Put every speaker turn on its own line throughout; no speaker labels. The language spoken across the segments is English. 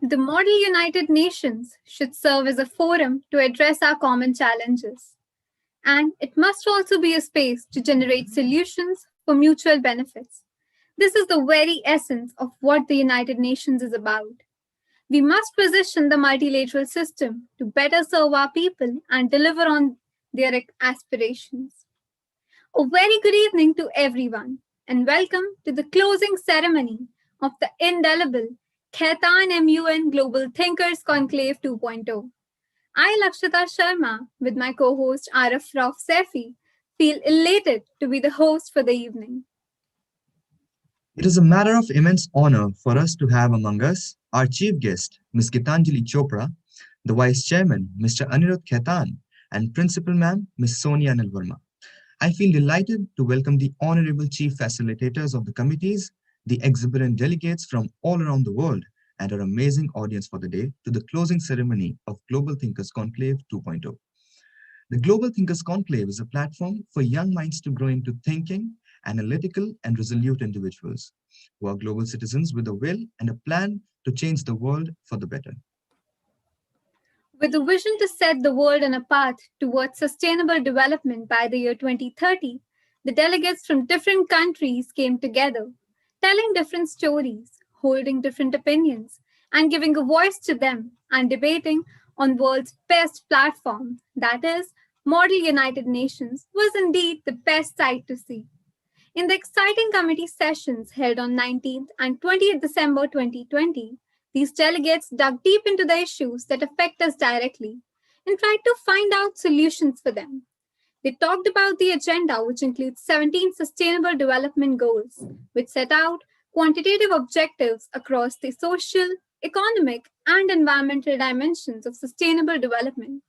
The model United Nations should serve as a forum to address our common challenges. And it must also be a space to generate solutions for mutual benefits. This is the very essence of what the United Nations is about. We must position the multilateral system to better serve our people and deliver on their aspirations. A very good evening to everyone, and welcome to the closing ceremony of the indelible KhaitanMUN Global Thinkers Conclave 2.0. I, Lakshita Sharma, with my co host Arif Rauf Sefi, feel elated to be the host for the evening.
It is a matter of immense honor for us to have among us our chief guest, Ms. Gitanjali Chopra, the Vice Chairman, Mr. Anirudh Khaitan, and Principal Ma'am, Ms. Sonia Anil Verma. I feel delighted to welcome the honorable chief facilitators of the committees, the exuberant delegates from all around the world, and our amazing audience for the day to the closing ceremony of Global Thinkers Conclave 2.0. The Global Thinkers Conclave is a platform for young minds to grow into thinking, analytical, and resolute individuals who are global citizens with a will and a plan to change the world for the better.
With a vision to set the world on a path towards sustainable development by the year 2030, the delegates from different countries came together, telling different stories, holding different opinions, and giving a voice to them and debating on world's best platform, that is, Model United Nations, was indeed the best sight to see. In the exciting committee sessions held on 19th and 20th December 2020, these delegates dug deep into the issues that affect us directly and tried to find out solutions for them. They talked about the agenda, which includes 17 Sustainable Development Goals, which set out quantitative objectives across the social, economic, and environmental dimensions of sustainable development.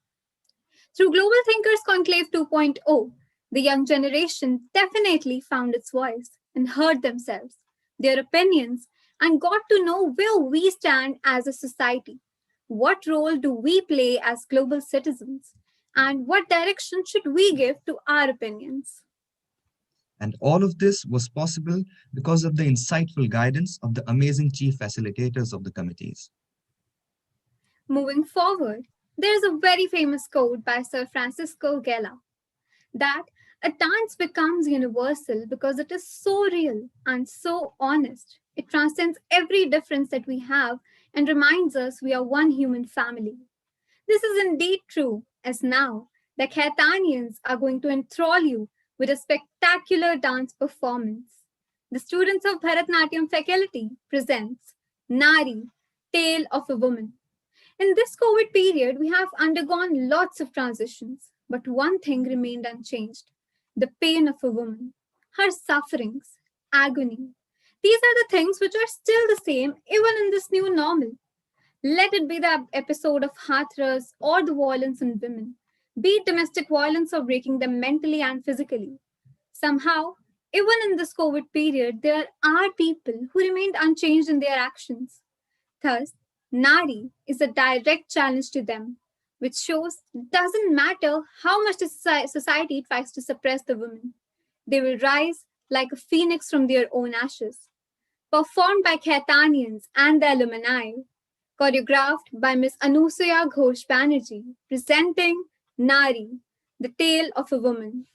Through Global Thinkers Conclave 2.0, the young generation definitely found its voice and heard themselves, their opinions, and got to know where we stand as a society. What role do we play as global citizens? And what direction should we give to our opinions?
And all of this was possible because of the insightful guidance of the amazing chief facilitators of the committees.
Moving forward, there is a very famous quote by Sir Francisco Gela that a dance becomes universal because it is so real and so honest. It transcends every difference that we have and reminds us we are one human family. This is indeed true, as now the Khaitanians are going to enthrall you with a spectacular dance performance. The students of Bharatnatyam faculty presents Nari, Tale of a Woman. In this COVID period, we have undergone lots of transitions, but one thing remained unchanged: the pain of a woman, her sufferings, agony. These are the things which are still the same even in this new normal. Let it be the episode of Hathras or the violence in women, be it domestic violence or breaking them mentally and physically. Somehow, even in this COVID period, there are people who remained unchanged in their actions. Thus, Nari is a direct challenge to them, which shows it doesn't matter how much the society tries to suppress the women. They will rise like a phoenix from their own ashes. Performed by Khaitanians and the alumni, choreographed by Miss Anusuya Ghosh Banerjee, presenting Nari, the Tale of a Woman.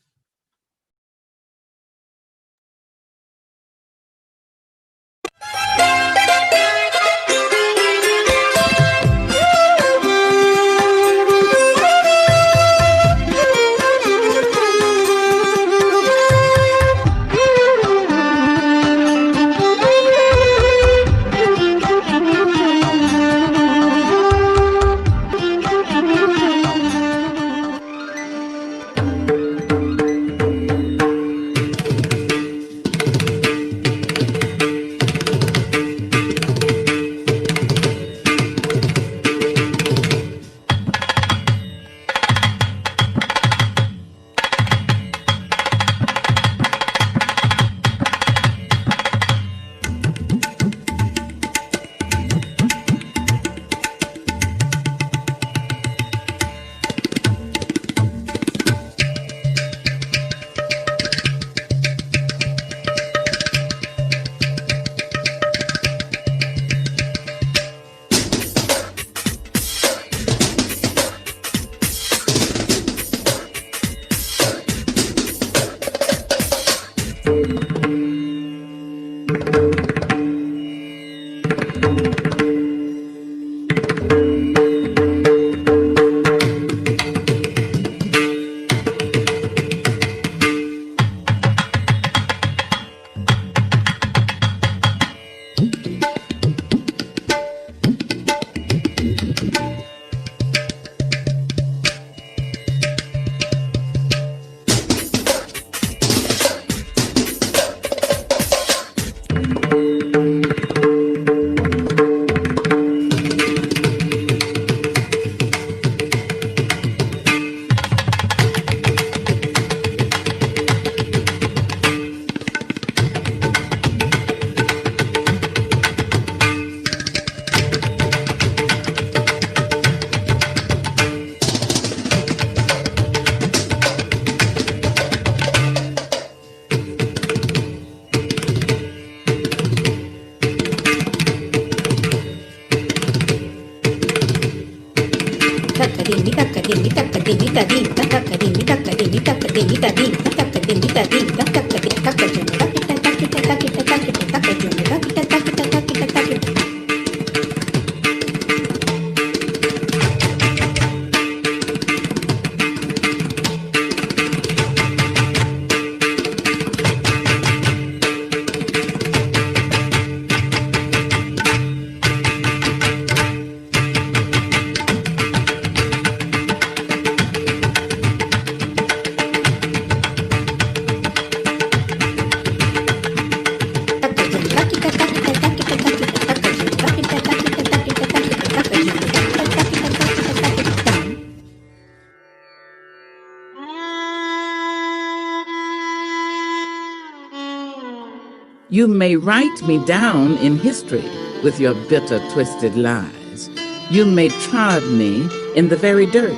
You may write me down in history with your bitter, twisted lies. You may trod me in the very dirt,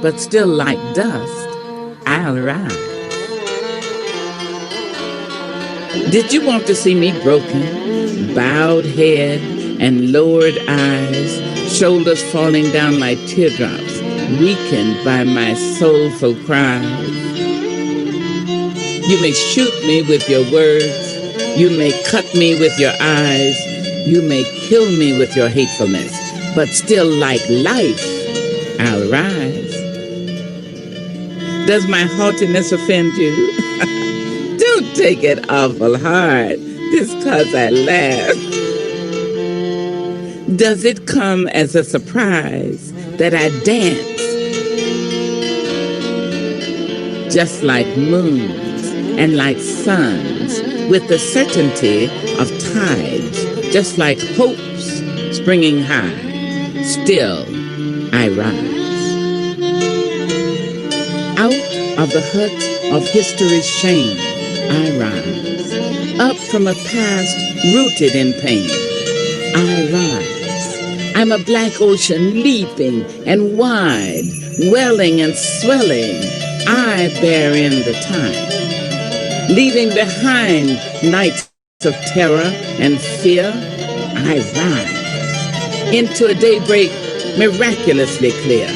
but still like dust, I'll rise. Did you want to see me broken, bowed head and lowered eyes, shoulders falling down like teardrops, weakened by my soulful cries? You may shoot me with your words. You may cut me with your eyes. You may kill me with your hatefulness, but still like life, I'll rise. Does my haughtiness offend you? Don't take it awful hard just 'cause I laugh. Does it come as a surprise that I dance just like moons and like suns, with the certainty of tides, just like hopes springing high? Still I rise. Out of the hut of history's shame I rise. Up from a past rooted in pain I rise. I'm a black ocean leaping and wide, welling and swelling. I bear in the time, leaving behind nights of terror and fear. I rise into a daybreak miraculously clear.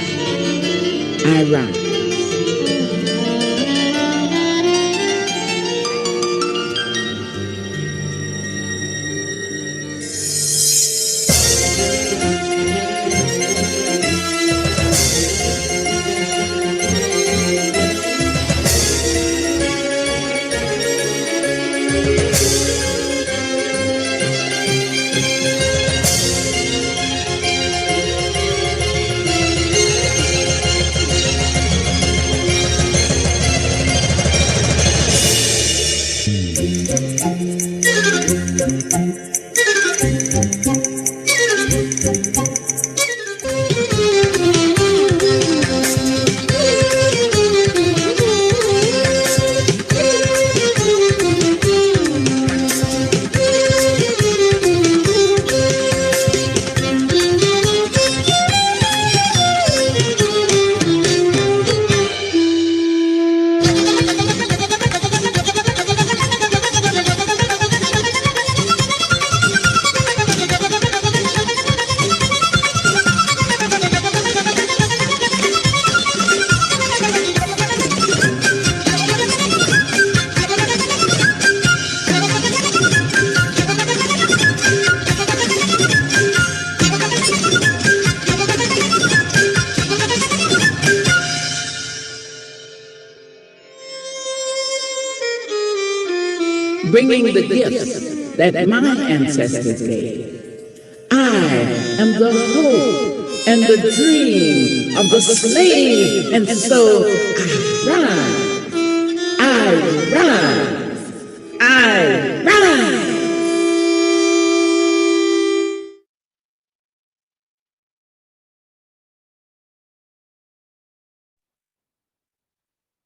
I rise. Bringing the gifts that my ancestors gave. I am the hope and the dream of the slave, and so I rise, I rise.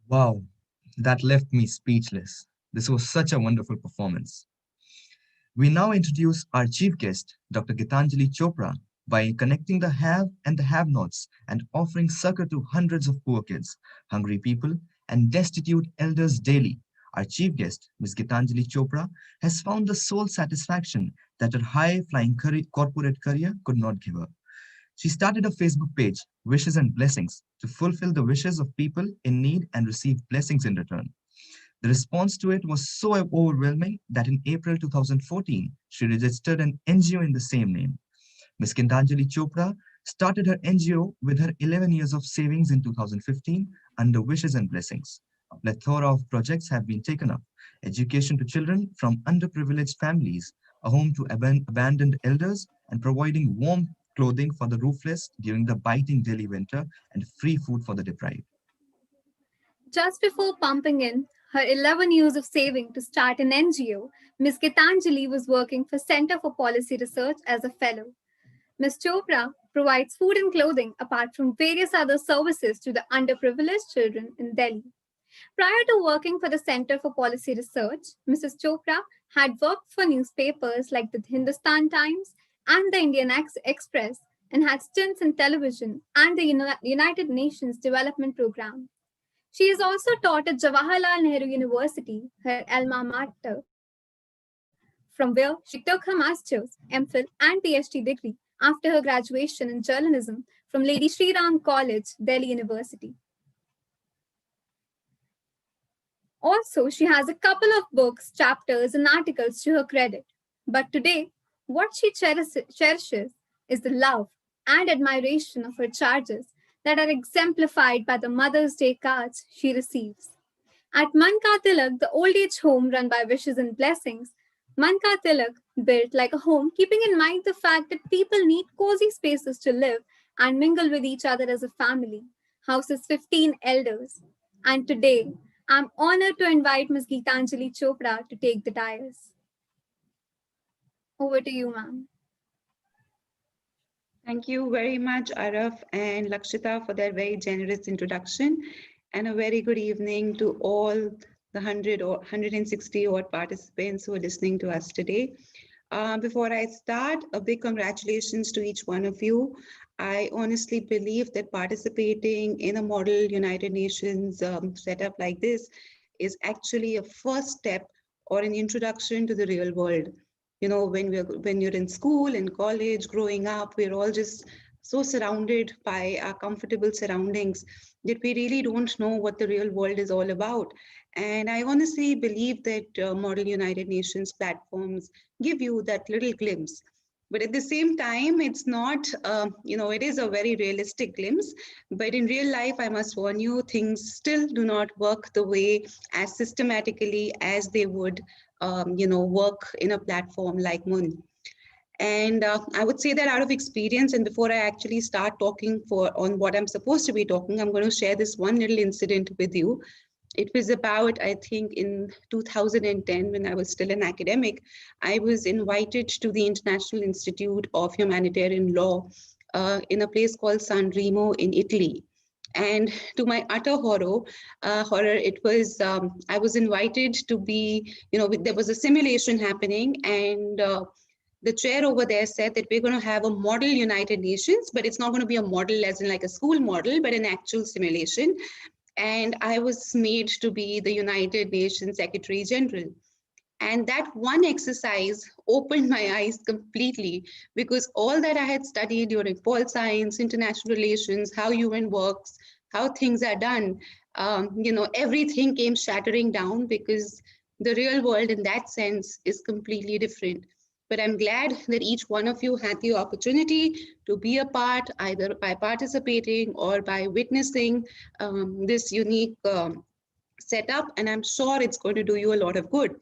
Wow, that left me speechless. This was such a wonderful performance. We now introduce our chief guest, Dr. Gitanjali Chopra, by connecting the have and the have-nots and offering succor to hundreds of poor kids, hungry people, and destitute elders daily. Our chief guest, Ms. Gitanjali Chopra, has found the soul satisfaction that her high-flying corporate career could not give her. She started a Facebook page, Wishes and Blessings, to fulfill the wishes of people in need and receive blessings in return. The response to it was so overwhelming that in April 2014, she registered an NGO in the same name. Ms. Kintanjali Chopra started her NGO with her 11 years of savings in 2015 under Wishes and Blessings. A plethora of projects have been taken up: education to children from underprivileged families, a home to abandoned elders, and providing warm clothing for the roofless during the biting Delhi winter, and free food for the deprived.
Just before pumping in her 11 years of saving to start an NGO, Ms. Gitanjali was working for Center for Policy Research as a fellow. Ms. Chopra provides food and clothing apart from various other services to the underprivileged children in Delhi. Prior to working for the Center for Policy Research, Mrs. Chopra had worked for newspapers like the Hindustan Times and the Indian Express and had stints in television and the United Nations Development Programme. She is also taught at Jawaharlal Nehru University, her alma mater, from where she took her master's, MPhil, and PhD degree after her graduation in journalism from Lady Shri Ram College, Delhi University. Also, she has a couple of books, chapters, and articles to her credit. But today, what she cherishes is the love and admiration of her charges that are exemplified by the Mother's Day cards she receives. At Manka Tilak, the old age home run by Wishes and Blessings, Manka Tilak built like a home, keeping in mind the fact that people need cozy spaces to live and mingle with each other as a family, houses 15 elders. And today, I'm honored to invite Ms. Geetanjali Chopra to take the dais. Over to you, ma'am.
Thank you very much, Araf and Lakshita, for that very generous introduction. And a very good evening to all the 100 or 160 odd participants who are listening to us today. Before I start, a big congratulations to each one of you. I honestly believe that participating in a model United Nations setup like this is actually a first step or an introduction to the real world. You know, when you're in school, in college, growing up, we're all just so surrounded by our comfortable surroundings that we really don't know what the real world is all about. And I honestly believe that Model United Nations platforms give you that little glimpse. But at the same time, it's not, it is a very realistic glimpse. But in real life, I must warn you, things still do not work the way as systematically as they would, work in a platform like MUN. And I would say that out of experience, and before I actually start talking on what I'm supposed to be talking, I'm going to share this one little incident with you. It was about, I think, in 2010, when I was still an academic, I was invited to the International Institute of Humanitarian Law in a place called San Remo in Italy. And to my utter horror, it was, I was invited to be, there was a simulation happening, and the chair over there said that we're going to have a model United Nations, but it's not going to be a model as in like a school model, but an actual simulation. And I was made to be the United Nations Secretary General. And that one exercise opened my eyes completely, because all that I had studied during pol science, international relations, how UN works, how things are done, everything came shattering down, because the real world in that sense is completely different. But I'm glad that each one of you had the opportunity to be a part, either by participating or by witnessing this unique setup. And I'm sure it's going to do you a lot of good.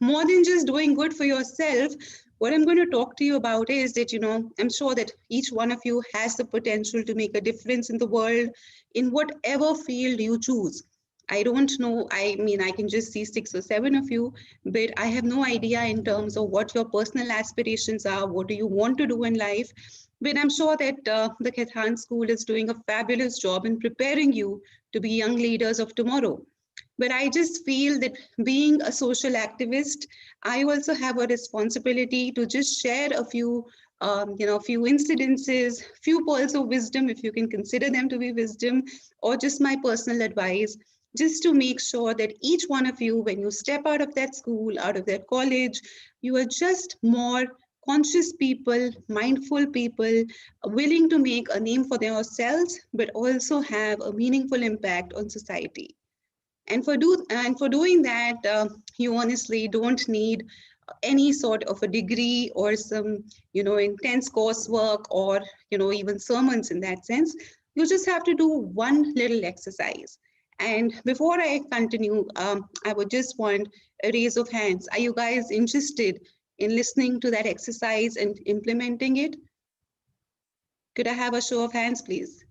More than just doing good for yourself, what I'm going to talk to you about is that, I'm sure that each one of you has the potential to make a difference in the world in whatever field you choose. I don't know, I mean, I can just see 6 or 7 of you, but I have no idea in terms of what your personal aspirations are, what do you want to do in life. But I'm sure that the Khaitan School is doing a fabulous job in preparing you to be young leaders of tomorrow. But I just feel that being a social activist, I also have a responsibility to just share a few, few incidences, few pearls of wisdom, if you can consider them to be wisdom, or just my personal advice, just to make sure that each one of you, when you step out of that school, out of that college, you are just more conscious people, mindful people, willing to make a name for themselves, but also have a meaningful impact on society. And for doing that, you honestly don't need any sort of a degree or some, intense coursework or, even sermons in that sense. You just have to do one little exercise. And before I continue, I would just want a raise of hands. Are you guys interested in listening to that exercise and implementing it? Could I have a show of hands, please?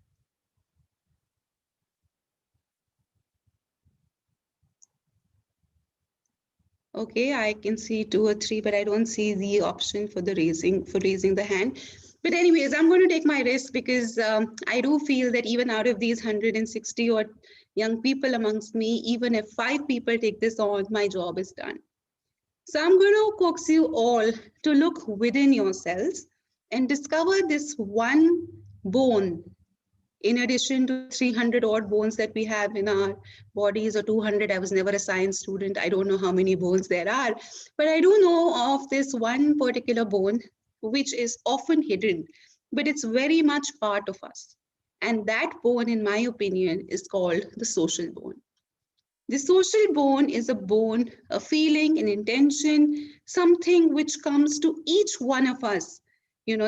Okay, I can see 2 or 3, but I don't see the option for raising the hand. But anyways, I'm going to take my risk because I do feel that even out of these 160 or young people amongst me, even if 5 people take this on, my job is done. So I'm going to coax you all to look within yourselves and discover this one bone in addition to 300 odd bones that we have in our bodies, or 200. I was never a science student. I don't know how many bones there are, but I do know of this one particular bone which is often hidden, but it's very much part of us. And that bone, in my opinion, is called the social bone. The social bone is a bone, a feeling, an intention, something which comes to each one of us,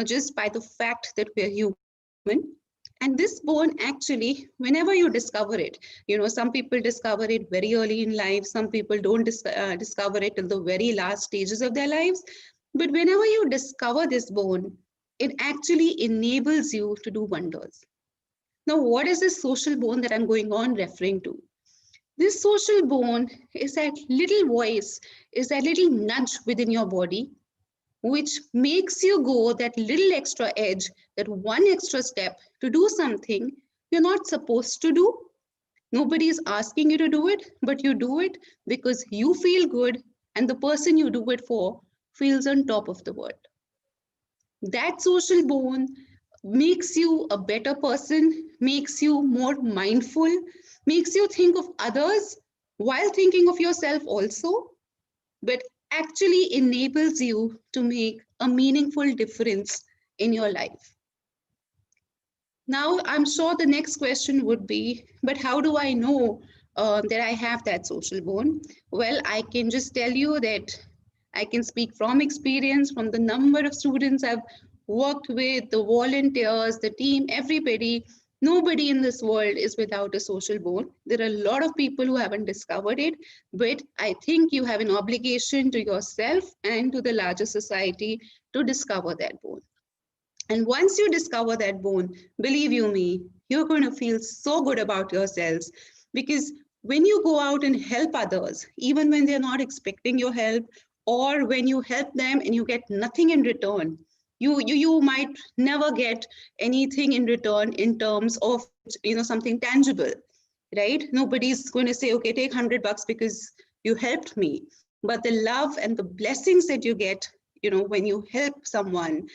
just by the fact that we're human. And this bone actually, whenever you discover it, some people discover it very early in life, some people don't discover it till the very last stages of their lives. But whenever you discover this bone, it actually enables you to do wonders. Now, what is this social bone that I'm going on referring to? This social bone is that little voice, is that little nudge within your body, which makes you go that little extra edge, that one extra step to do something you're not supposed to do. Nobody is asking you to do it, but you do it because you feel good and the person you do it for feels on top of the world. That social bone makes you a better person, makes you more mindful, makes you think of others while thinking of yourself also, but actually enables you to make a meaningful difference in your life. Now, I'm sure the next question would be, but how do I know that I have that social bone? Well, I can just tell you that I can speak from experience, from the number of students I've worked with, the volunteers, the team, everybody. Nobody in this world is without a social bone. There are a lot of people who haven't discovered it, but I think you have an obligation to yourself and to the larger society to discover that bone. And once you discover that bone, believe you me, you're going to feel so good about yourselves, because when you go out and help others, even when they're not expecting your help, or when you help them and you get nothing in return, you might never get anything in return in terms of something tangible, right? Nobody's going to say, okay, take $100 because you helped me. But the love and the blessings that you get, when you help someone,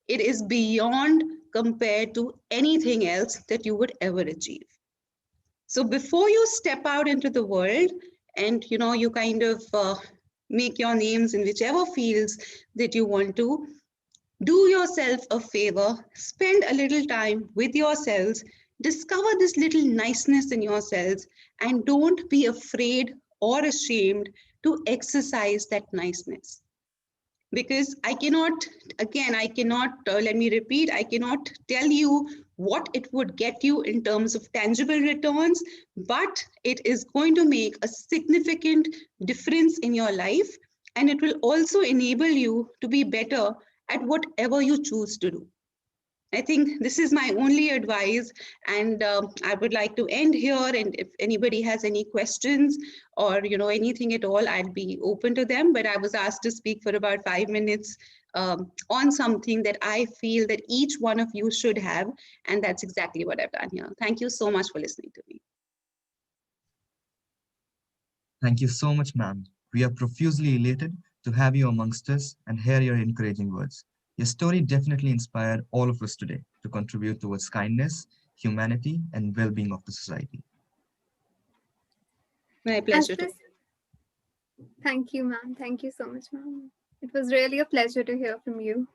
it is beyond compared to anything else that you would ever achieve. So before you step out into the world and you kind of make your names in whichever fields that you want to, do yourself a favor, spend a little time with yourselves, discover this little niceness in yourselves, and don't be afraid or ashamed to exercise that niceness. Because I cannot, let me repeat, I cannot tell you what it would get you in terms of tangible returns, but it is going to make a significant difference in your life, and it will also enable you to be better at whatever you choose to do. I think this is my only advice, and I would like to end here. And if anybody has any questions or anything at all, I'd be open to them. But I was asked to speak for about 5 minutes on something that I feel that each one of you should have, and that's exactly what I've done here. Thank you so much for listening to me.
Thank you so much, ma'am. We are profusely elated to have you amongst us and hear your encouraging words. Your story definitely inspired all of us today to contribute towards kindness, humanity, and well-being of the society.
My
As
pleasure.
this, thank you, ma'am. Thank you so much, ma'am. It was really a pleasure to hear from you.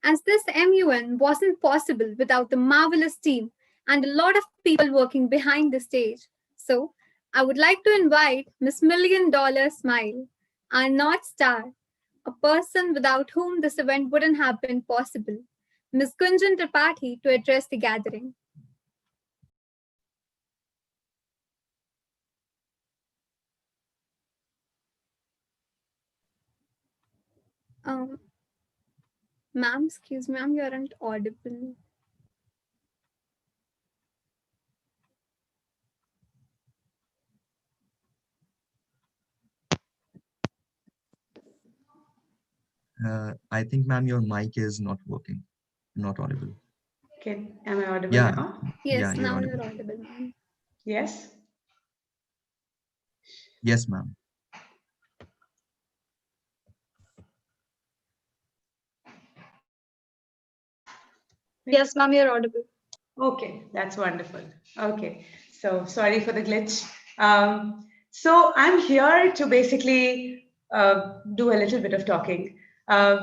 As this MUN wasn't possible without the marvelous team and a lot of people working behind the stage. So, I would like to invite Miss Million Dollar Smile, our North Star, a person without whom this event wouldn't have been possible, Ms. Gunjan Tripathi, to address the gathering. Um, Ma'am, excuse me, ma'am, you aren't audible.
I think, ma'am, your mic is not working, not audible.
Am I audible
Yeah,
now?
yeah,
Yes,
you're
now
audible.
you're audible, ma'am.
Yes.
Yes, ma'am.
Yes, ma'am, you're audible.
Okay, that's wonderful. Okay, so sorry for the glitch. So I'm here to basically do a little bit of talking.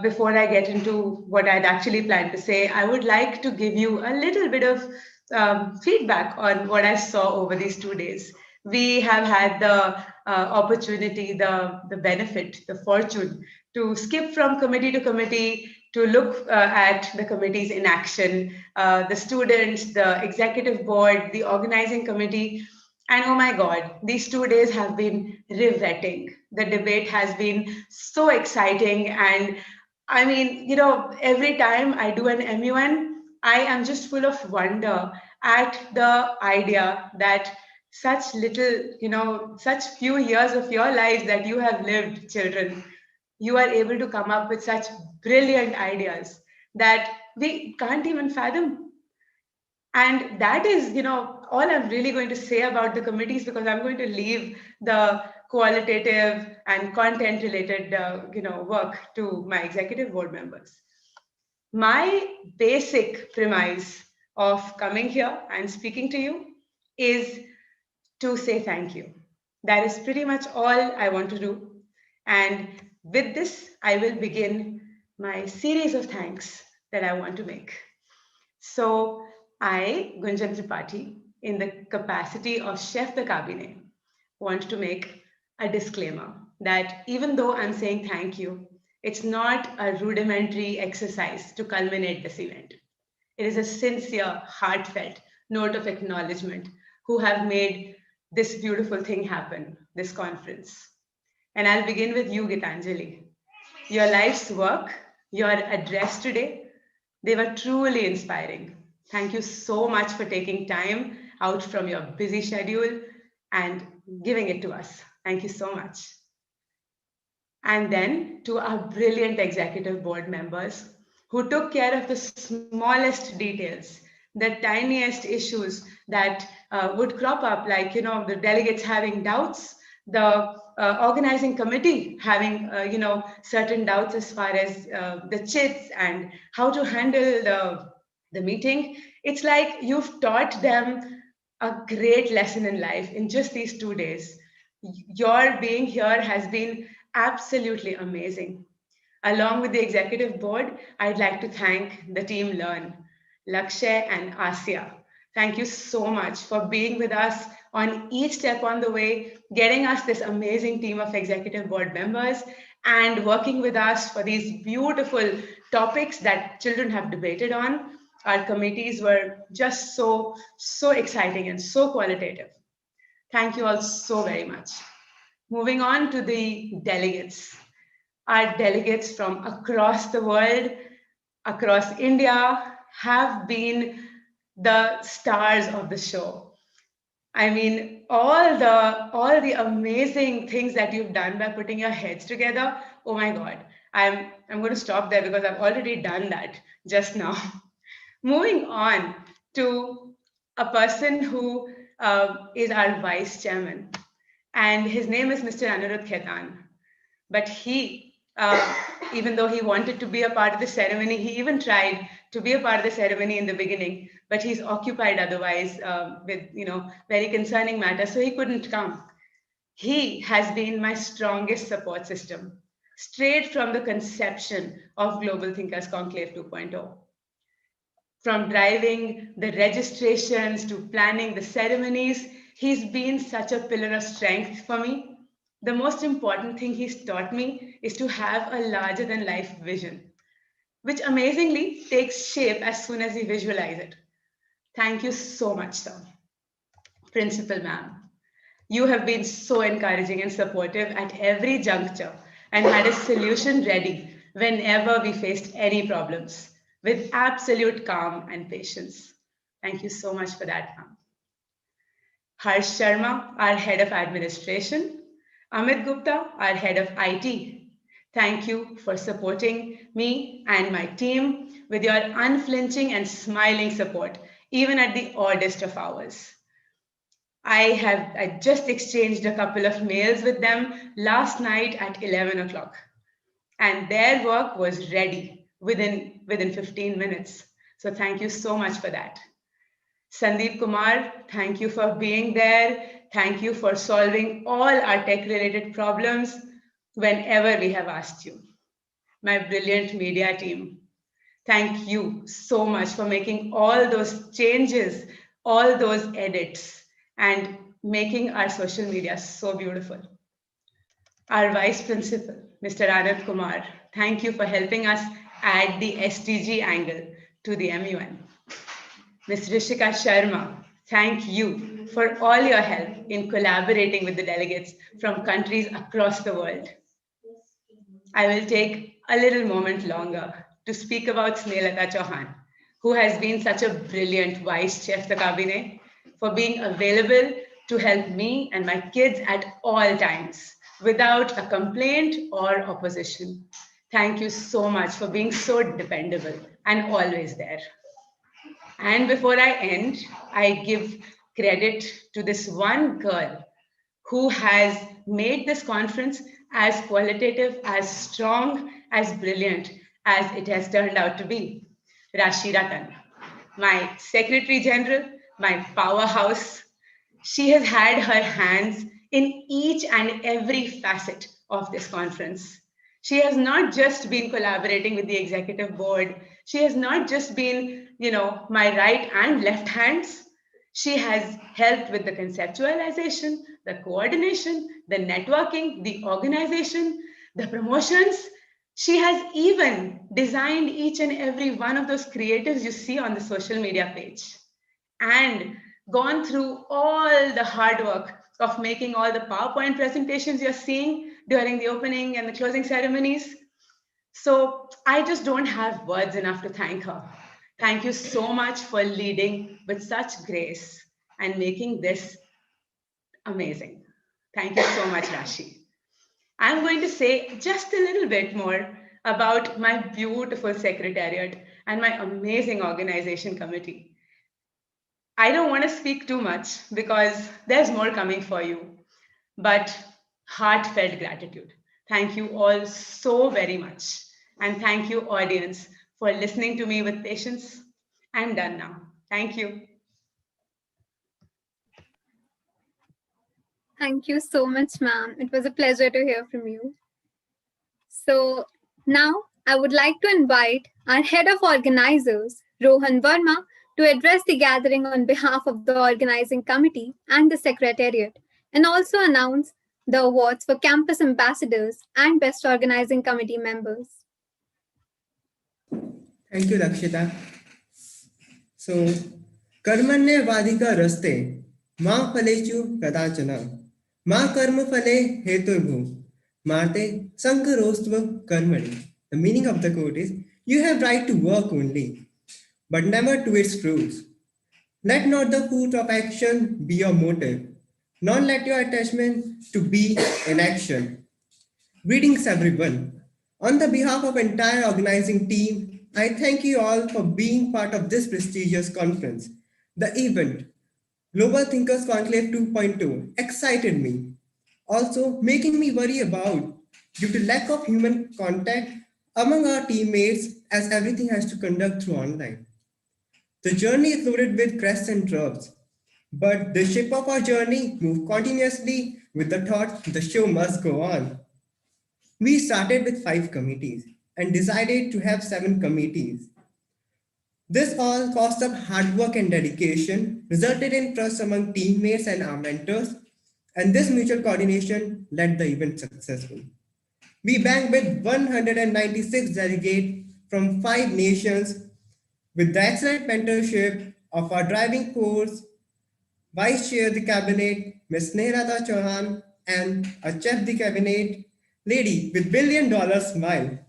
Before I get into what I'd actually planned to say, I would like to give you a little bit of feedback on what I saw over these 2 days. We have had the opportunity, the benefit, the fortune to skip from committee to committee to look at the committees in action, the students, the executive board, the organizing committee. And oh my God, these 2 days have been riveting. The debate has been so exciting. And I mean, every time I do an MUN, I am just full of wonder at the idea that such little, such few years of your lives that you have lived, children, you are able to come up with such brilliant ideas that we can't even fathom. And that is, all I'm really going to say about the committees, because I'm going to leave the qualitative and content related, work to my executive board members. My basic premise of coming here and speaking to you is to say thank you. That is pretty much all I want to do. And with this, I will begin my series of thanks that I want to make. So, I, Gunjan Tripathi, in the capacity of Chef de Cabinet, want to make a disclaimer that even though I'm saying thank you, it's not a rudimentary exercise to culminate this event. It is a sincere, heartfelt note of acknowledgement who have made this beautiful thing happen, this conference. And I'll begin with you, Gitanjali. Your life's work, your address today, they were truly inspiring. Thank you so much for taking time out from your busy schedule and giving it to us. Thank you so much. And then to our brilliant executive board members who took care of the smallest details, the tiniest issues that would crop up, like, the delegates having doubts, the organizing committee having, certain doubts as far as the chits and how to handle the meeting. It's like you've taught them a great lesson in life in just these 2 days. Your being here has been absolutely amazing. Along with the executive board, I'd like to thank the team Learn, Lakshay and Asya. Thank you so much for being with us on each step on the way, getting us this amazing team of executive board members, and working with us for these beautiful topics that children have debated on. Our committees were just so exciting and so qualitative. Thank you all so very much. Moving on to the delegates. Our delegates from across the world, across India, have been the stars of the show. I mean, all the amazing things that you've done by putting your heads together. Oh my God. I'm going to stop there because I've already done that just now. Moving on to a person who is our vice chairman, and his name is Mr. Anirudh Khaitan. But he, even though he wanted to be a part of the ceremony, he even tried to be a part of the ceremony in the beginning, but he's occupied otherwise with, very concerning matters, so he couldn't come. He has been my strongest support system, straight from the conception of Global Thinkers Conclave 2.0.
From driving the registrations to planning the ceremonies, he's been such a pillar of strength for me. The most important thing he's taught me is to have a larger than life vision, which amazingly takes shape as soon as we visualize it. Thank you so much, sir. Principal ma'am, you have been so encouraging and supportive at every juncture and had a solution ready whenever we faced any problems with absolute calm and patience. Thank you so much for that, ma'am. Harsh Sharma, our head of administration. Amit Gupta, our head of IT. Thank you for supporting me and my team with your unflinching and smiling support, even at the oddest of hours. I just exchanged a couple of mails with them last night at 11 o'clock, and their work was ready within 15 minutes. So thank you so much for that. Sandeep Kumar, thank you for being there. Thank you for solving all our tech-related problems whenever we have asked you. My brilliant media team, thank you so much for making all those changes, all those edits, and making our social media so beautiful. Our Vice Principal, Mr. Anand Kumar, thank you for helping us add the SDG angle to the MUN. Ms. Rishika Sharma, thank you for all your help in collaborating with the delegates from countries across the world. I will take a little moment longer to speak about Snelata Chauhan, who has been such a brilliant vice chair of the cabinet for being available to help me and my kids at all times without a complaint or opposition. Thank you so much for being so dependable and always there. And before I end, I give credit to this one girl who has made this conference as qualitative, as strong, as brilliant as it has turned out to be. Rashi Ratan, my Secretary General, my powerhouse. She has had her hands in each and every facet of this conference. She has not just been collaborating with the executive board. She has not just been, my right and left hands. She has helped with the conceptualization, the coordination, the networking, the organization, the promotions. She has even designed each and every one of those creatives you see on the social media page and gone through all the hard work of making all the PowerPoint presentations you're seeing during the opening and the closing ceremonies. So I just don't have words enough to thank her. Thank you so much for leading with such grace and making this amazing. Thank you so much, Rashi. I'm going to say just a little bit more about my beautiful secretariat and my amazing organization committee. I don't want to speak too much because there's more coming for you, but heartfelt gratitude. Thank you all so very much. And thank you, audience, for listening to me with patience. I'm done now. Thank you.
Thank you so much, ma'am. It was a pleasure to hear from you. So now I would like to invite our head of organizers, Rohan Verma, to address the gathering on behalf of the organizing committee and the secretariat, and also announce the awards for campus ambassadors and best organizing committee members.
Thank you, Lakshita. So, कर्मण्य वाधिका रस्ते मां फलेचु कदाचन मां कर्म फले हेतुर्भु marte sankarostva karmani. The meaning of the quote is, you have right to work only, but never to its fruits. Let not the fruit of action be your motive, nor let your attachment to be in action. Greetings, everyone. On the behalf of entire organizing team, I thank you all for being part of this prestigious conference. The event, Global Thinkers Conclave 2.2, excited me, also making me worry about due to lack of human contact among our teammates as everything has to conduct through online. The journey is loaded with crests and troughs, but the ship of our journey moved continuously with the thought the show must go on. We started with 5 committees and decided to have 7 committees. This all cost of hard work and dedication resulted in trust among teammates and our mentors, and this mutual coordination led the event successful. We banked with 196 delegates from 5 nations with the excellent mentorship of our driving force, Vice Chair of the Cabinet, Ms. Nehrata Chauhan, and a Chef of the Cabinet lady with $1 billion smile,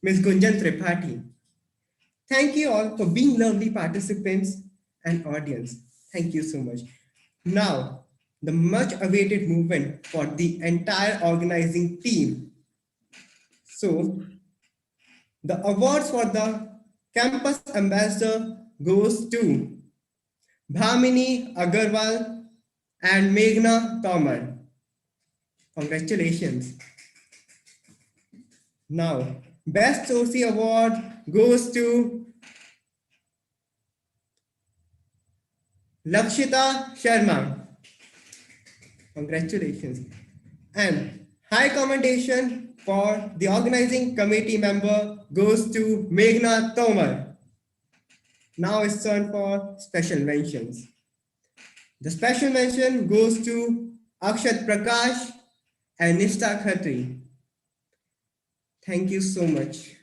Ms. Gunjan Tripathi. Thank you all for being lovely participants and audience. Thank you so much. Now, the much awaited movement for the entire organizing team. So, the awards for the campus ambassador goes to Bhamini Agarwal and Meghna Tomar. Congratulations. Now, Best Soci Award goes to Lakshita Sharma. Congratulations. And high commendation for the organizing committee member goes to Meghna Tomar. Now it's turn for special mentions. The special mention goes to Akshat Prakash and Nishta Khatri. Thank you so much.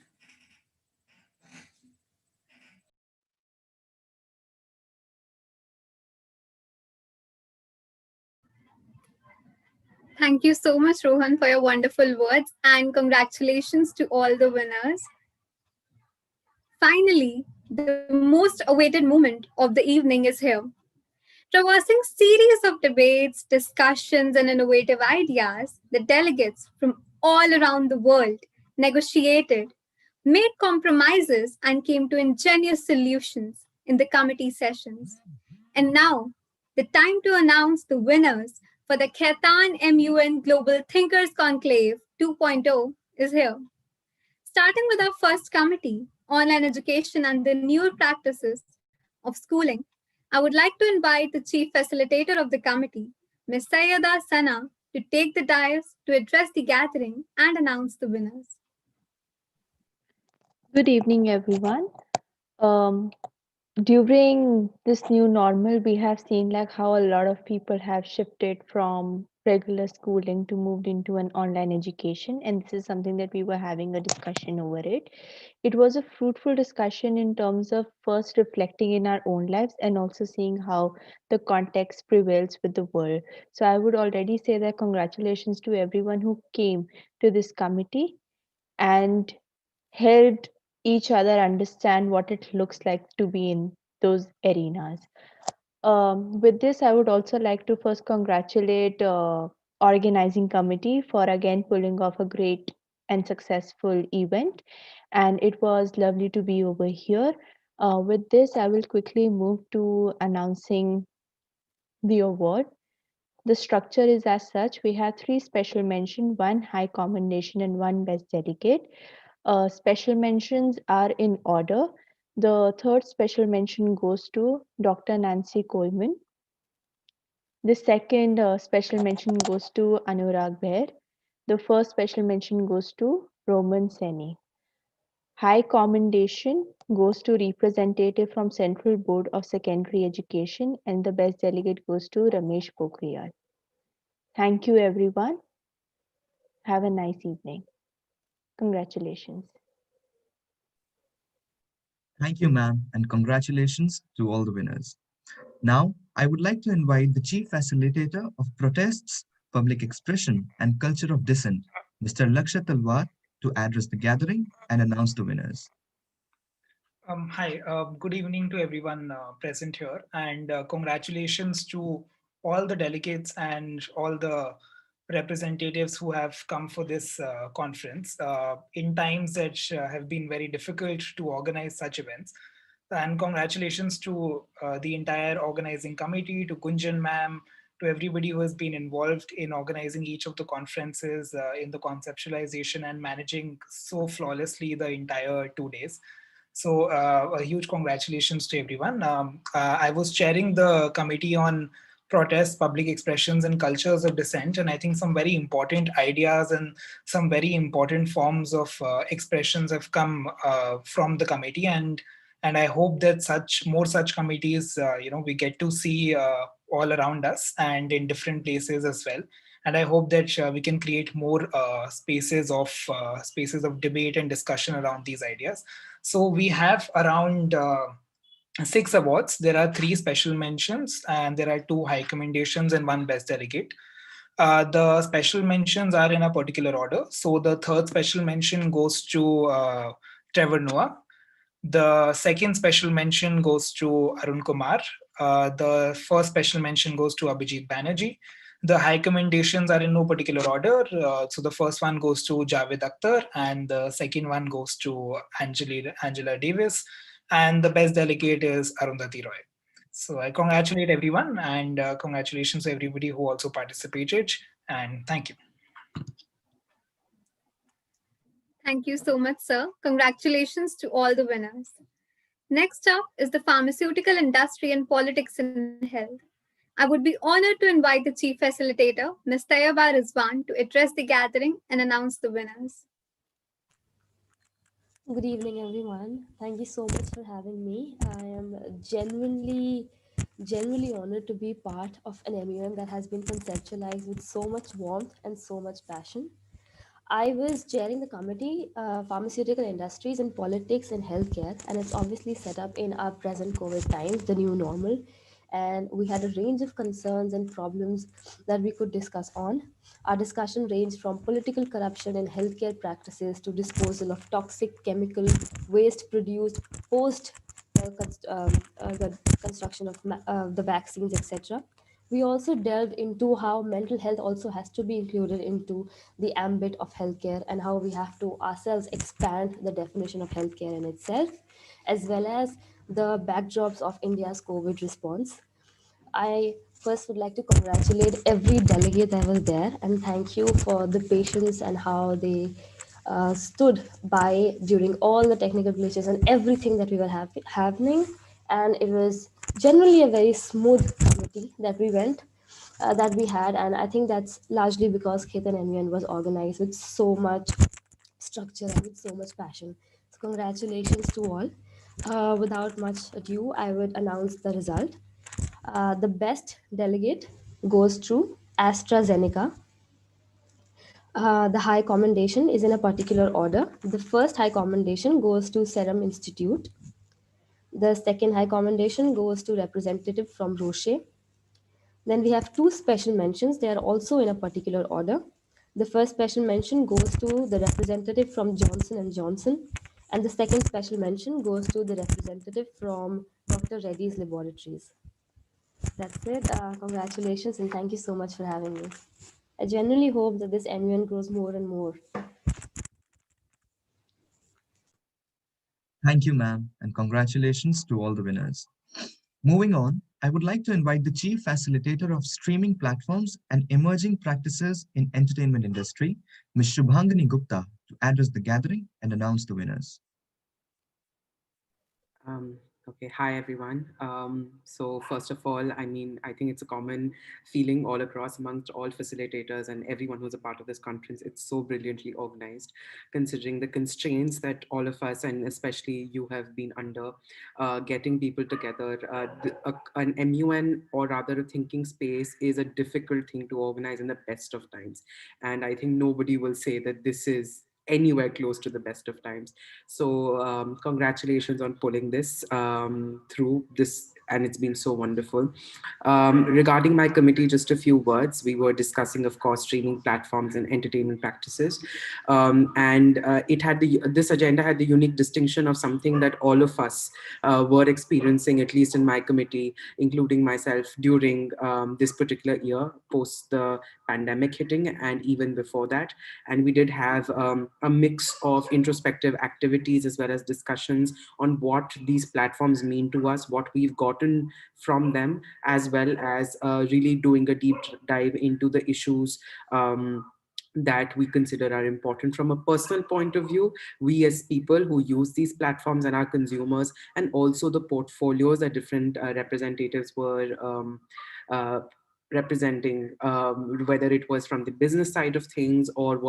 Thank you so much, Rohan, for your wonderful words, and congratulations to all the winners. Finally, the most awaited moment of the evening is here. Traversing series of debates, discussions, and innovative ideas, the delegates from all around the world negotiated, made compromises, and came to ingenious solutions in the committee sessions. And now, the time to announce the winners for the KhaitanMUN Global Thinkers Conclave 2.0 is here. Starting with our first committee, online education and the newer practices of schooling, I would like to invite the chief facilitator of the committee, Ms. Sayyada Sana, to take the dais to address the gathering and announce the winners.
Good evening, everyone. During this new normal, we have seen like how a lot of people have shifted from regular schooling to moved into an online education, and this is something that we were having a discussion over it. It was a fruitful discussion in terms of first reflecting in our own lives and also seeing how the context prevails with the world. So I would already say that congratulations to everyone who came to this committee and helped each other understand what it looks like to be in those arenas. With this, I would also like to first congratulate organizing committee for again pulling off a great and successful event, and it was lovely to be over here. With this, I will quickly move to announcing the award. The structure is as such. We have 3 special mention, 1 high commendation, and 1 best delegate. Special mentions are in order. The third special mention goes to Dr. Nancy Coleman. The second special mention goes to Anurag Bair. The first special mention goes to Roman Seni. High commendation goes to representative from Central Board of Secondary Education, and the best delegate goes to Ramesh Pokhriyal. Thank you, everyone. Have a nice evening. Congratulations.
Thank you, ma'am, and congratulations to all the winners. Now, I would like to invite the Chief Facilitator of Protests, Public Expression, and Culture of Dissent, Mr. Lakshat Talwar, to address the gathering and announce the winners.
Hi, good evening to everyone present here, and congratulations to all the delegates and all the representatives who have come for this conference in times that have been very difficult to organize such events. And congratulations to the entire organizing committee, to Gunjan ma'am, to everybody who has been involved in organizing each of the conferences, in the conceptualization and managing so flawlessly the entire 2 days. So a huge congratulations to everyone. I was chairing the committee on protests, public expressions, and cultures of dissent, and I think some very important ideas and some very important forms of expressions have come from the committee, and And I hope that more such committees, we get to see all around us and in different places as well. And I hope that we can create more spaces of debate and discussion around these ideas. So we have around 6 awards. There are 3 special mentions, and there are 2 high commendations and 1 best delegate. The special mentions are in a particular order. So the third special mention goes to Trevor Noah. The second special mention goes to Arun Kumar. The first special mention goes to Abhijit Banerjee. The high commendations are in no particular order. So the first one goes to Javed Akhtar, and the second one goes to Angela Davis, and the best delegate is Arundhati Roy. So I congratulate everyone, and congratulations to everybody who also participated, and thank you.
Thank you so much, sir. Congratulations to all the winners. Next up is the pharmaceutical industry and politics in health. I would be honored to invite the chief facilitator, Ms. Tayyaba Rizwan, to address the gathering and announce the winners.
Good evening, everyone. Thank you so much for having me. I am genuinely honored to be part of an MUM that has been conceptualized with so much warmth and so much passion. I was chairing the committee, Pharmaceutical Industries and Politics in Healthcare, and it's obviously set up in our present COVID times, the new normal. And we had a range of concerns and problems that we could discuss on. Our discussion ranged from political corruption in healthcare practices to disposal of toxic chemical waste produced post the construction of the vaccines, etc. We also delved into how mental health also has to be included into the ambit of healthcare and how we have to ourselves expand the definition of healthcare in itself, as well as the backdrops of India's COVID response. I first would like to congratulate every delegate that was there and thank you for the patience and how they stood by during all the technical glitches and everything that we were happening. And it was generally a very smooth committee that we went. That we had, and I think that's largely because KhaitanMUN was organized with so much structure and with so much passion. So congratulations to all. Without much ado, I would announce the result. The best delegate goes to AstraZeneca. The high commendation is in a particular order. The first high commendation goes to Serum Institute. The second high commendation goes to representative from Roche. Then we have 2 special mentions. They are also in a particular order. The first special mention goes to the representative from Johnson and Johnson, and the second special mention goes to the representative from Dr. Reddy's Laboratories. That's it. Congratulations and thank you so much for having me. I genuinely hope that this MUN grows more and more.
Thank you, ma'am, and congratulations to all the winners. Moving on, I would like to invite the Chief Facilitator of Streaming Platforms and Emerging Practices in Entertainment Industry, Ms. Shubhangani Gupta, to address the gathering and announce the winners.
Okay, hi everyone. So first of all, I mean, I think it's a common feeling all across amongst all facilitators and everyone who's a part of this conference. It's so brilliantly organized, considering the constraints that all of us and especially you have been under, getting people together. An MUN or rather a thinking space is a difficult thing to organize in the best of times. And I think nobody will say that this is anywhere close to the best of times. So congratulations on pulling this through this, and it's been so wonderful. Regarding my committee, just a few words. We were discussing, of course, streaming platforms and entertainment practices. It had this agenda had the unique distinction of something that all of us were experiencing, at least in my committee, including myself, during this particular year, post the pandemic hitting, and even before that. And we did have a mix of introspective activities as well as discussions on what these platforms mean to us, what we've gotten from them, as well as really doing a deep dive into the issues that we consider are important from a personal point of view, we as people who use these platforms and our consumers, and also the portfolios that different representatives were representing, whether it was from the business side of things, or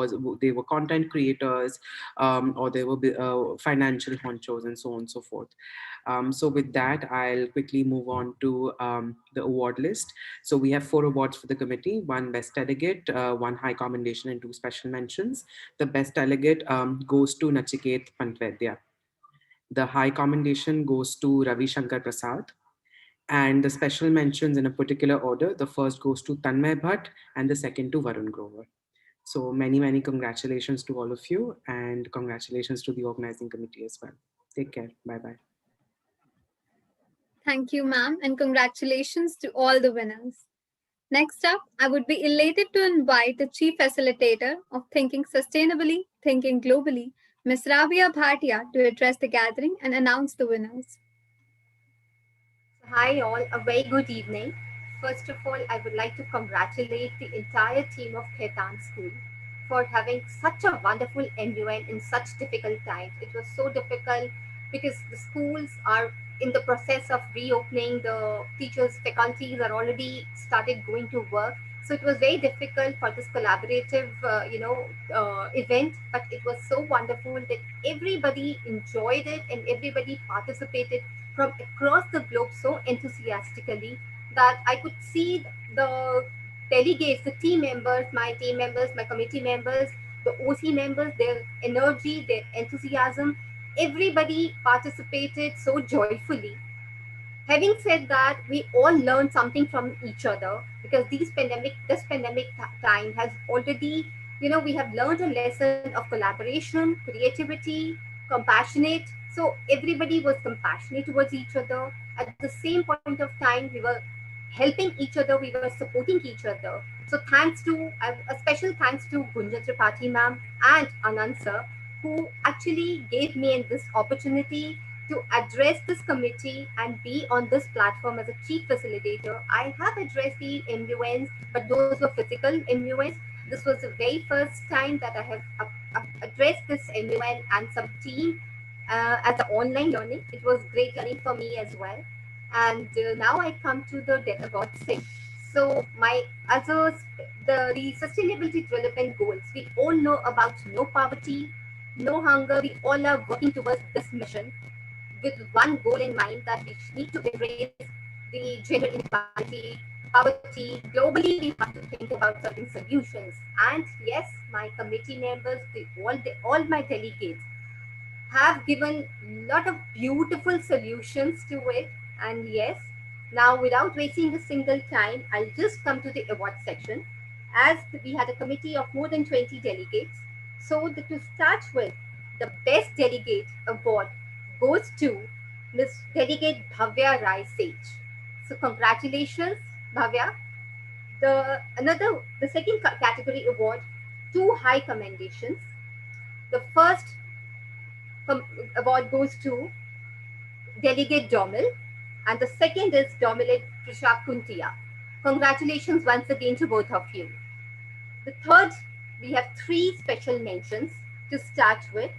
they were content creators, or they were financial honchos, and so on and so forth. So with that, I'll quickly move on to the award list. So we have 4 awards for the committee: 1 best delegate, 1 high commendation, and 2 special mentions. The best delegate goes to Nachiket Pantvedya. The high commendation goes to Ravi Shankar Prasad. And the special mentions in a particular order: the first goes to Tanmay Bhatt, and the second to Varun Grover. So many congratulations to all of you, and congratulations to the organizing committee as well. Take care. Bye-bye.
Thank you, ma'am, and congratulations to all the winners. Next up, I would be elated to invite the Chief Facilitator of Thinking Sustainably, Thinking Globally, Ms. Rabia Bhatia, to address the gathering and announce the winners.
Hi all, a very good evening. First of all, I would like to congratulate the entire team of Khaitan School for having such a wonderful MUN in such difficult times. It was so difficult because the schools are in the process of reopening. The teachers, faculties are already started going to work. So it was very difficult for this collaborative, event. But it was so wonderful that everybody enjoyed it and everybody participated from across the globe so enthusiastically that I could see the delegates, the team members, my committee members, the OC members, their energy, their enthusiasm. Everybody participated so joyfully. Having said that, we all learned something from each other because this pandemic time has already, we have learned a lesson of collaboration, creativity, compassionate. So everybody was compassionate towards each other. At the same point of time, we were helping each other, we were supporting each other. So thanks to a special thanks to Gunjan Tripathi ma'am and Anand sir, who actually gave me this opportunity to address this committee and be on this platform as a chief facilitator. I have addressed the MUNs, but those were physical MUNs. This was the very first time that I have addressed this MUN and some team as an online learning. It was great learning for me as well. And now I come to the award thing. So my the sustainability development goals. We all know about no poverty, no hunger. We all are working towards this mission with one goal in mind that we need to erase the gender inequality, poverty. Globally, we have to think about certain solutions. And yes, my committee members, all my delegates have given a lot of beautiful solutions to it. And yes, now without wasting a single time, I'll just come to the award section. As we had a committee of more than 20 delegates, so to start with, the best delegate award goes to Miss Delegate Bhavya Rai Sage. So congratulations, Bhavya. The second category award, 2 high commendations. The first award goes to Delegate Domil, and the second is Domilate Trisha Kuntia. Congratulations once again to both of you. The third, we have 3 special mentions to start with.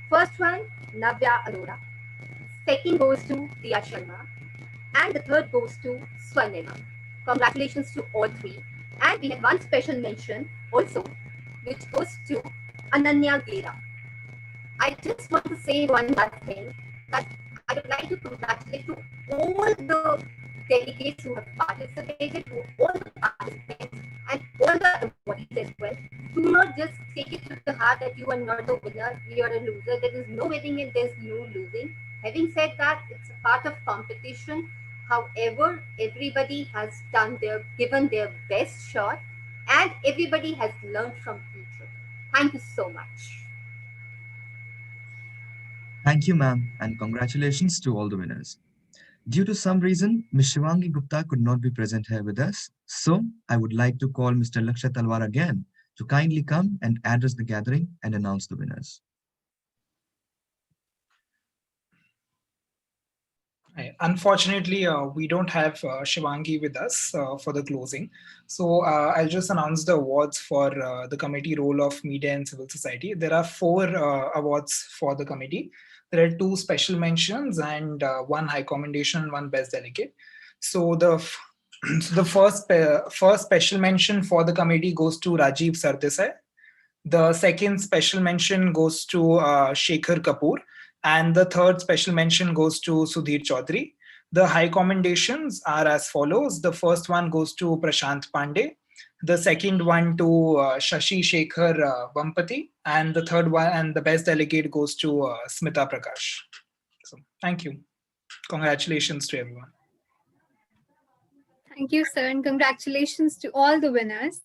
First one, Navya Arora. Second goes to Diya Sharma. And the third goes to Swarnima. Congratulations to all 3. And we have one special mention also, which goes to Ananya Gera. I just want to say one last thing, that I would like to congratulate to all the delegates who have participated, to all the participants and all the awardees as well. Do not just take it to the heart that you are not a winner, you are a loser. There is no winning and there's no losing. Having said that, it's a part of competition. However, everybody has given their best shot, and everybody has learned from each other. Thank you so much.
Thank you, ma'am, and congratulations to all the winners. Due to some reason, Ms. Shivangi Gupta could not be present here with us, so I would like to call Mr. Lakshay Talwar again to kindly come and address the gathering and announce the winners.
Unfortunately, we don't have Shivangi with us for the closing. So I'll just announce the awards for the committee role of media and civil society. There are 4 awards for the committee. There are 2 special mentions and 1 high commendation and 1 best delegate. So the So the first special mention for the committee goes to Rajiv Sardesai. The second special mention goes to Shekhar Kapoor, and the third special mention goes to Sudhir Chaudhary. The high commendations are as follows. The first one goes to Prashant Pandey, the second one to Shashi Shekhar Vampati, and the third one and the best delegate goes to Smita Prakash. So thank you. Congratulations to everyone.
Thank you, sir, and congratulations to all the winners.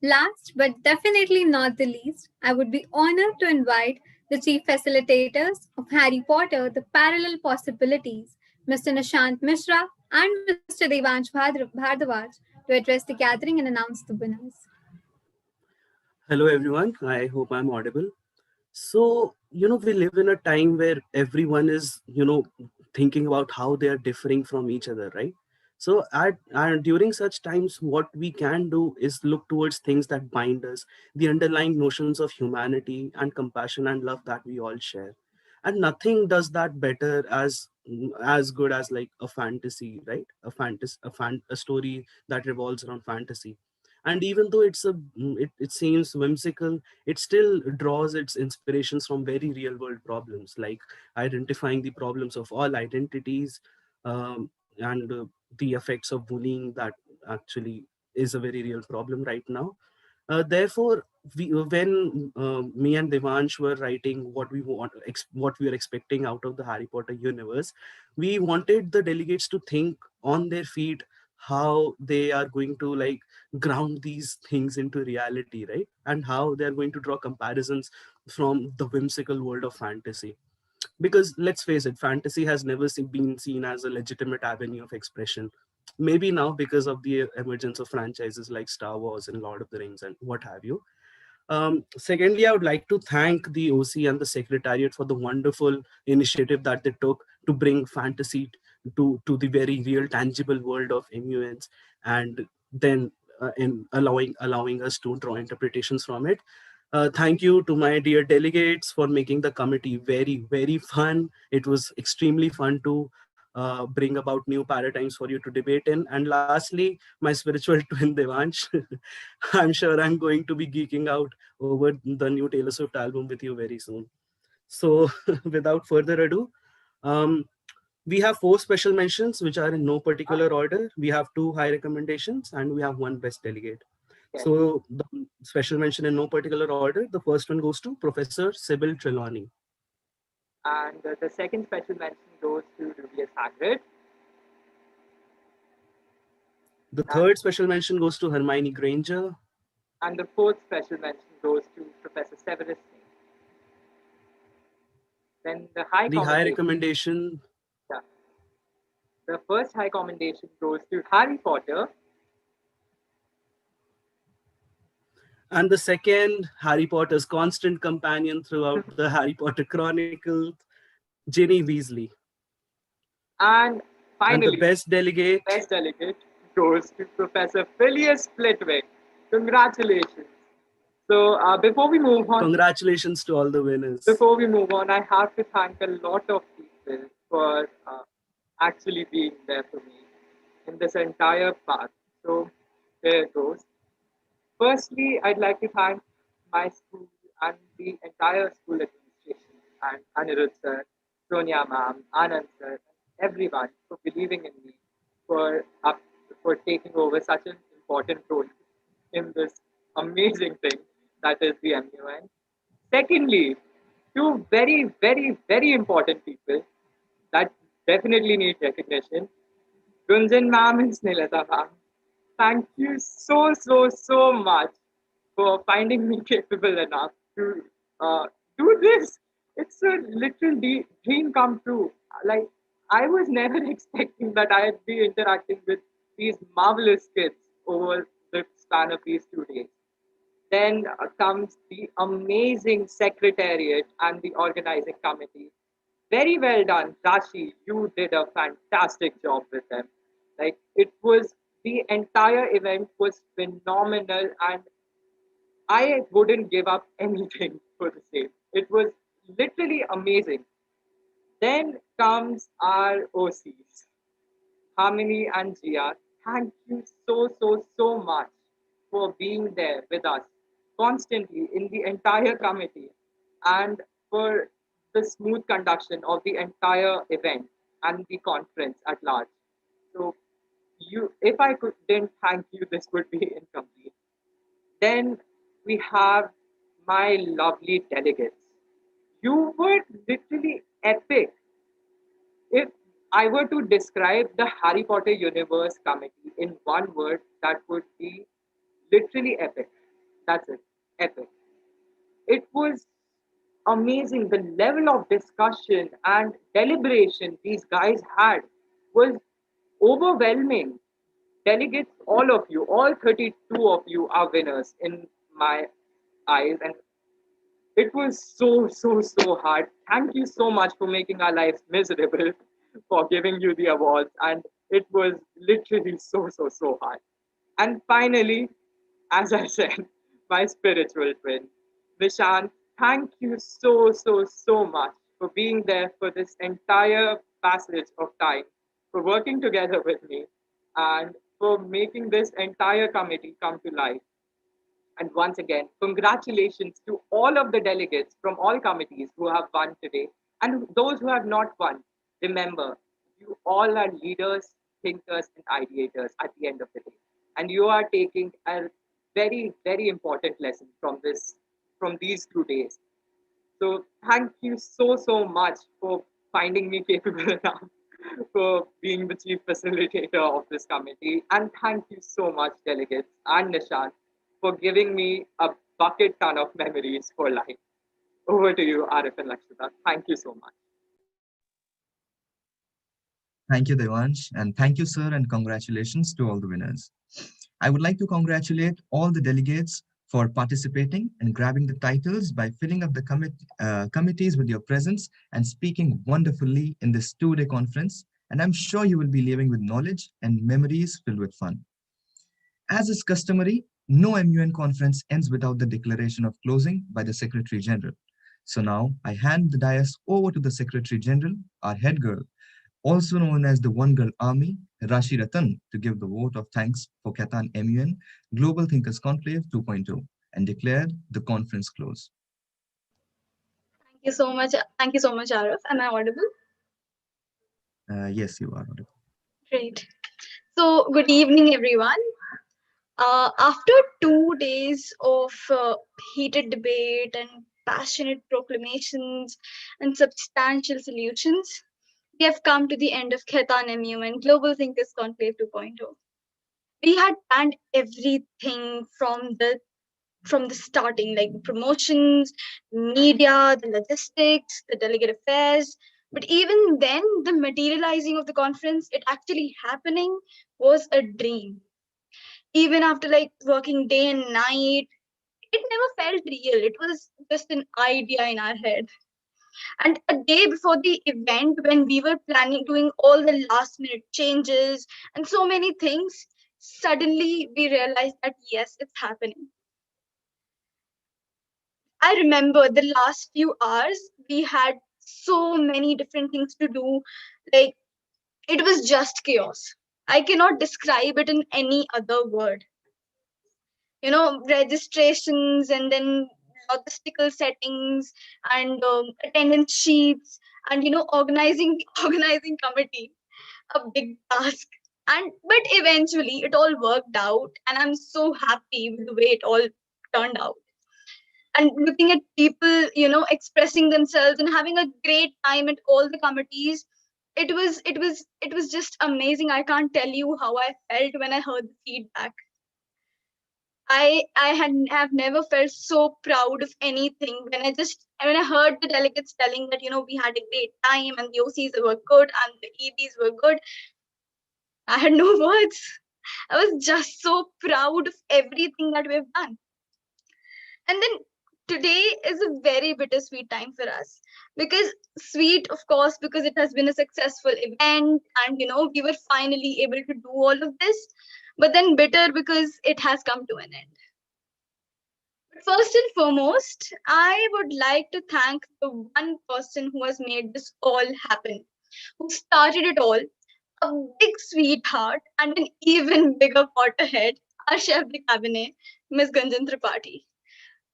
Last but definitely not the least, I would be honored to invite the chief facilitators of Harry Potter, The Parallel Possibilities, Mr. Nishant Mishra and Mr. Devansh Bhardwaj, to address the gathering and announce the winners.
Hello, everyone. I hope I'm audible. So, we live in a time where everyone is, thinking about how they are differing from each other, right? So, during such times, what we can do is look towards things that bind us, the underlying notions of humanity and compassion and love that we all share. And nothing does that better as good as like a fantasy, right? A story that revolves around fantasy. And even though it seems whimsical, it still draws its inspirations from very real world problems, like identifying the problems of all identities, and the effects of bullying that actually is a very real problem right now. Therefore, when me and Devansh were writing what we were expecting out of the Harry Potter universe, we wanted the delegates to think on their feet how they are going to like ground these things into reality, right? And how they are going to draw comparisons from the whimsical world of fantasy. Because let's face it, fantasy has never been seen as a legitimate avenue of expression. Maybe now because of the emergence of franchises like Star Wars and Lord of the Rings and what have you. Secondly, I would like to thank the OC and the Secretariat for the wonderful initiative that they took to bring fantasy to the very real, tangible world of MUNs, and then in allowing us to draw interpretations from it. Thank you to my dear delegates for making the committee very, very fun. It was extremely fun to bring about new paradigms for you to debate in. And lastly, my spiritual twin Devansh. I'm sure I'm going to be geeking out over the new Taylor Swift album with you very soon. So without further ado, um, we have 4 special mentions, which are in no particular order. We have 2 high recommendations and we have 1 best delegate. So the special mention in no particular order, the first one goes to Professor Sybil Trelawney.
And the second special mention goes to Rubius Hagrid.
The third special mention goes to Hermione Granger.
And the fourth special mention goes to Professor Severus Snape. Then the
high recommendation.
Yeah. The first high commendation goes to Harry Potter.
And the second, Harry Potter's constant companion throughout the Harry Potter Chronicles, Ginny Weasley.
And finally,
and the best delegate
goes to Professor Phileas Flitwick. Congratulations. So before we move on,
congratulations to all the winners.
Before we move on, I have to thank a lot of people for actually being there for me in this entire path. So here it goes. Firstly, I'd like to thank my school and the entire school administration and Anirudh sir, Sonia ma'am, Anand sir, everyone for believing in me, for taking over such an important role in this amazing thing that is the MUN. Secondly, two very, very, very important people that definitely need recognition, Gunjan ma'am and Snelata ma'am. Thank you so, so, so much for finding me capable enough to do this. It's a literal dream come true. Like, I was never expecting that I'd be interacting with these marvelous kids over the span of these 2 days. Then comes the amazing secretariat and the organizing committee. Very well done, Rashi. You did a fantastic job with them. Like, it was, the entire event was phenomenal, and I wouldn't give up anything for the same. It was literally amazing. Then comes our OCs, Harmony and Gia. thank you so much for being there with us constantly in the entire committee and for the smooth conduction of the entire event and the conference at large. So if I didn't thank you, this would be incomplete. Then we have my lovely delegates. You were literally epic. If I were to describe the Harry Potter universe committee in one word, that would be literally epic. That's it. Epic. It was amazing. The level of discussion and deliberation these guys had was overwhelming. Delegates, all of you, all 32 of you are winners in my eyes. And it was so hard. Thank you so much for making our lives miserable, for giving you the awards. And it was literally so hard. And finally, as I said, my spiritual twin, Nishant, thank you so much for being there for this entire passage of time, for working together with me, and for making this entire committee come to life. And once again, congratulations to all of the delegates from all committees who have won today and those who have not won. Remember, you all are leaders, thinkers, and ideators at the end of the day. And you are taking a very important lesson from these 2 days. So thank you so much for finding me capable enough for being the chief facilitator of this committee. And thank you so much, delegates and Nishant, for giving me a bucket ton of memories for life. Over to you, Arif and Lakshita. Thank you so much.
Thank you, Devansh, and thank you, sir, and congratulations to all the winners. I would like to congratulate all the delegates for participating and grabbing the titles by filling up the committees with your presence and speaking wonderfully in this 2-day conference. And I'm sure you will be leaving with knowledge and memories filled with fun. As is customary, no MUN conference ends without the declaration of closing by the Secretary General. So now I hand the dais over to the Secretary General, our head girl, also known as the One Girl Army, Rashi Ratan, to give the vote of thanks for KhaitanMUN Global Thinkers Conclave 2.0 and declared the conference closed.
Thank you so much. Thank you so much, Arif. Am I audible?
Yes, you are audible.
Great. So, good evening, everyone. After 2 days of heated debate and passionate proclamations and substantial solutions, we have come to the end of KhaitanMUN Global Thinkers Conclave 2.0. We had planned everything from the starting, like promotions, media, the logistics, the delegate affairs. But even then, the materializing of the conference, it actually happening, was a dream. Even after like working day and night, it never felt real. It was just an idea in our head. And a day before the event, when we were planning, doing all the last minute changes and so many things, suddenly we realized that yes, it's happening. I remember the last few hours, we had so many different things to do. Like, it was just chaos. I cannot describe it in any other word. Registrations and then logistical settings and attendance sheets and organizing organizing committee, a big task. But eventually it all worked out, and I'm so happy with the way it all turned out. And looking at people expressing themselves and having a great time at all the committees, it was just amazing. I can't tell you how I felt when I heard the feedback. I have never felt so proud of anything when I heard the delegates telling that we had a great time and the OCs were good and the EBs were good. I had no words. I was just so proud of everything that we've done. And then today is a very bittersweet time for us, because sweet, of course, because it has been a successful event and we were finally able to do all of this, but then bitter because it has come to an end. First and foremost, I would like to thank the one person who has made this all happen, who started it all.
a big sweetheart, and an even bigger pot ahead, our chef de cabinet, Miss Gunjan Tripathi.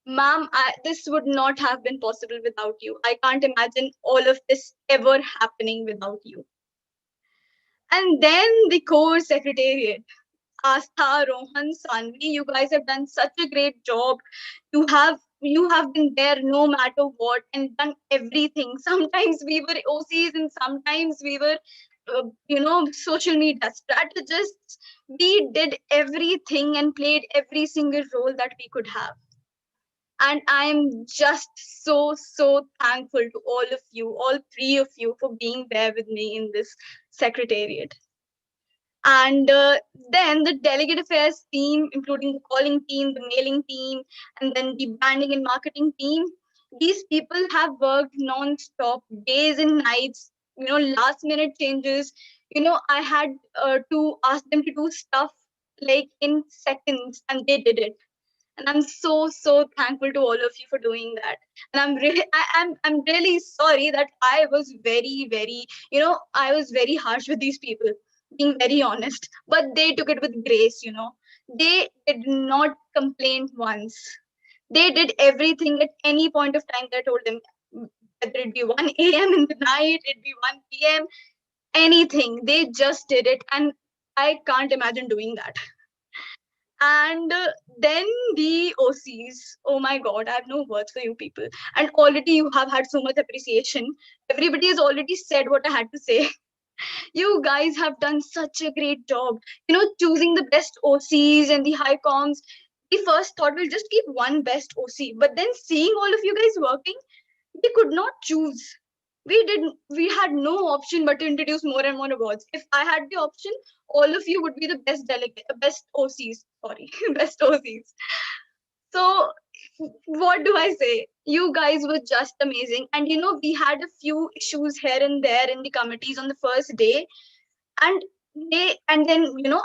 Ma'am, this would not have been possible without you. I can't imagine all of this ever happening without you. And then the core secretariat. Astha, Rohan, Sanvi, you guys have done such a great job. You have been there no matter what and done everything. Sometimes we were OCs and sometimes we were, social media strategists. We did everything and played every single role that we could have. And I'm just so thankful to all of you, all three of you, for being there with me in this secretariat. And then the delegate affairs team, including the calling team, the mailing team, and then the branding and marketing team, these people have worked non-stop, days and nights, last minute changes. I had to ask them to do stuff like in seconds, and they did it. And I'm so thankful to all of you for doing that. And I'm really sorry that I was very, I was very harsh with these people, being very honest, but they took it with grace. They did not complain once. They did everything at any point of time that I told them, whether it be 1 a.m. in the night, it be 1 p.m., anything. They just did it, and I can't imagine doing that. And then the OCs, oh my God, I have no words for you people. And already you have had so much appreciation. Everybody has already said what I had to say. You guys have done such a great job, choosing the best OCs and the high comms. We first thought we'll just keep one best OC, but then seeing all of you guys working, we could not choose. We had no option but to introduce more and more awards. If I had the option, all of you would be the best delegate, best OCs, sorry, best OCs. So what do I say? You guys were just amazing. And we had a few issues here and there in the committees on the first day. And then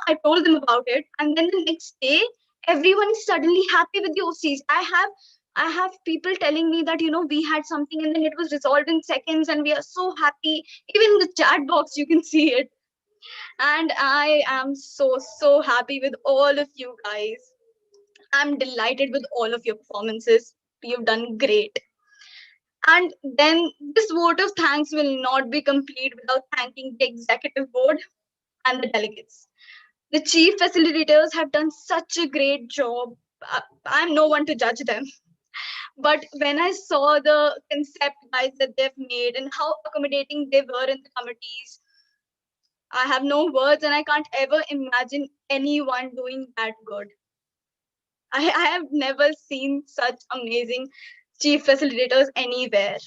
I told them about it. And then the next day, everyone is suddenly happy with the OCs. I have people telling me that we had something and then it was resolved in seconds and we are so happy. Even in the chat box you can see it. And I am so happy with all of you guys. I'm delighted with all of your performances. You've done great. And then this vote of thanks will not be complete without thanking the executive board and the delegates. The chief facilitators have done such a great job. I'm no one to judge them. But when I saw the concept guys that they've made and how accommodating they were in the committees, I have no words and I can't ever imagine anyone doing that good. I have never seen such amazing chief facilitators anywhere.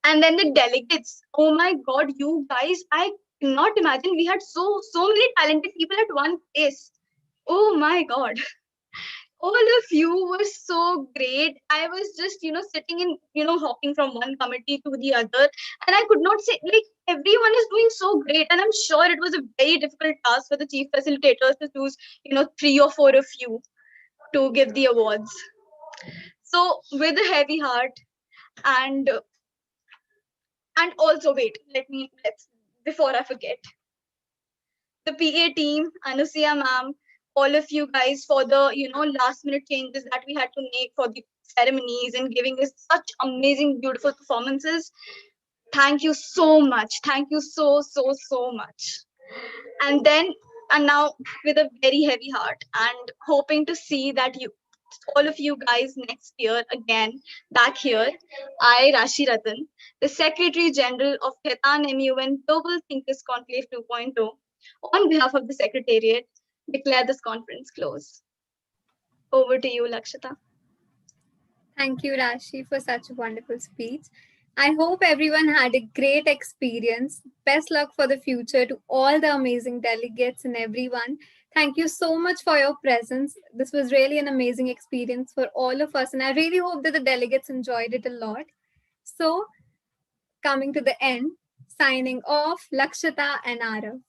And then the delegates, oh my God, you guys, I cannot imagine we had so many talented people at one place. Oh my God. All of you were so great. I was just, sitting in, hopping from one committee to the other. And I could not say, like, everyone is doing so great. And I'm sure it was a very difficult task for the chief facilitators to choose, 3 or 4 of you to give the awards. So with a heavy heart and also wait, let's before I forget. The PA team, Anusia ma'am, all of you guys for the last minute changes that we had to make for the ceremonies and giving us such amazing, beautiful performances. Thank you so much. Thank you so much. And now with a very heavy heart and hoping to see that all of you guys next year again back here. I, Rashi Ratan, the Secretary General of KhaitanMUN Global Thinkers Conclave 2.0, on behalf of the Secretariat, declare this conference closed. Over to you, Lakshita.
Thank you, Rashi, for such a wonderful speech. I hope everyone had a great experience. Best luck for the future to all the amazing delegates and everyone. Thank you so much for your presence. This was really an amazing experience for all of us, and I really hope that the delegates enjoyed it a lot. So, coming to the end, signing off, Lakshita and Arav.